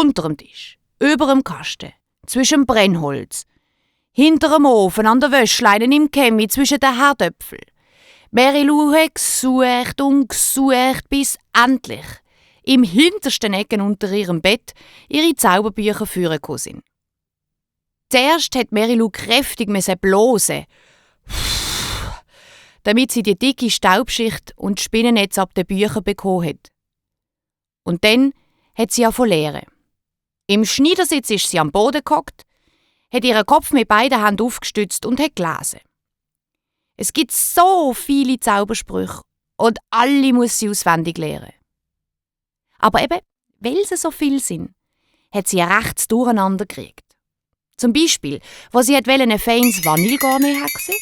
unter dem Tisch, über dem Kasten, zwischen dem Brennholz, hinter dem Ofen, an der Wäschleine, im Chemie, zwischen den Herdöpfeln. Mary Lou hat gesucht und gesucht, bis endlich im hintersten Ecken unter ihrem Bett ihre Zauberbücher vorgekommen sind. Zuerst hat Mary Lou kräftig blosen, damit sie die dicke Staubschicht und Spinnennetz ab den Büchern bekommen hat. Und dann hat sie angefangen zu lehren. Im Schneidersitz ist sie am Boden gehockt, hat ihren Kopf mit beiden Händen aufgestützt und hat gelesen. Es gibt so viele Zaubersprüche und alle muss sie auswendig lernen. Aber eben, weil sie so viel sind, hat sie ein rechtes Durcheinander gekriegt. Zum Beispiel, wo sie ein feines Vanillegarnet hexen,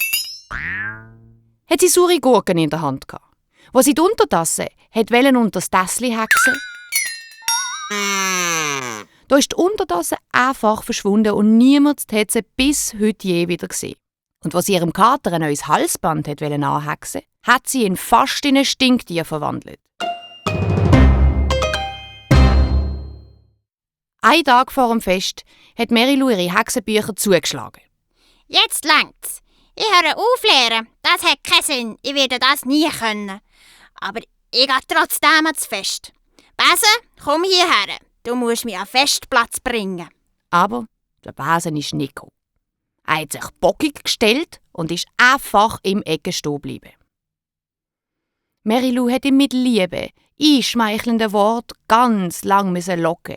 hat sie saure Gurken in der Hand gehabt. Wo sie die Untertasse unter das Tässli hexen, da ist die Untertasse einfach verschwunden und niemand hat sie bis heute je wieder gesehen. Und als sie ihrem Kater ein neues Halsband anhexen wollte, hat sie ihn fast in ein Stinktier verwandelt. Einen Tag vor dem Fest hat Mary Lou ihre Hexenbücher zugeschlagen. Jetzt längt's. Ich höre auf lehren. Das hat keinen Sinn. Ich werde das nie können. Aber ich gehe trotzdem ans Fest. Bese, komm hierher. Du musst mich an den Festplatz bringen. Aber der Besen ist nicht gekommen. Er hat sich bockig gestellt und ist einfach im Ecke stehen geblieben. Mary Lou hat ihn mit Liebe, einschmeichelnden Worten ganz lang locken,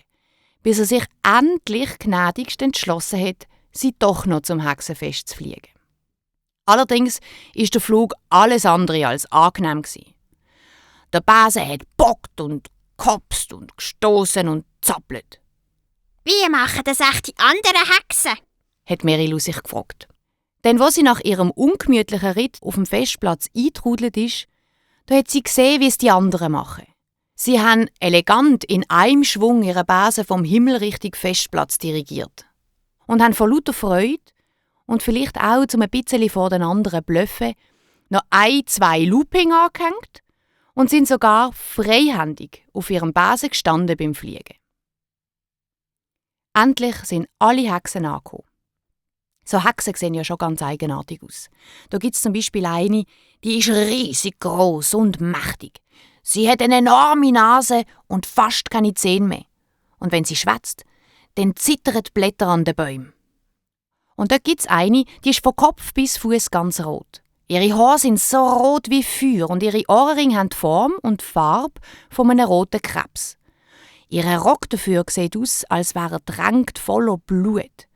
bis er sich endlich gnädigst entschlossen hat, sie doch noch zum Hexenfest zu fliegen. Allerdings war der Flug alles andere als angenehm. Der Besen hat bockt und gehopst und gestoßen und zappelt. Wie machen das echt die anderen Hexen? Hat Mary Lou sich gefragt. Denn als sie nach ihrem ungemütlichen Ritt auf dem Festplatz eingetrudelt ist, da hat sie gesehen, wie es die anderen machen. Sie haben elegant in einem Schwung ihre Besen vom Himmel Richtung Festplatz dirigiert. Und haben vor lauter Freude und vielleicht auch zum ein bisschen vor den anderen Blöffen noch 2 Looping angehängt und sind sogar freihändig auf ihrem Besen gestanden beim Fliegen. Endlich sind alle Hexen angekommen. So Hexen sehen ja schon ganz eigenartig aus. Da gibt es zum Beispiel eine, die ist riesig groß und mächtig. Sie hat eine enorme Nase und fast keine Zähne mehr. Und wenn sie schwätzt, dann zittern die Blätter an den Bäumen. Und da gibt es eine, die ist von Kopf bis Fuß ganz rot. Ihre Haare sind so rot wie Feuer und ihre Ohrringe haben die Form und die Farbe von einem roten Krebs. Ihr Rock dafür sieht aus, als wäre er drängt voller Blut.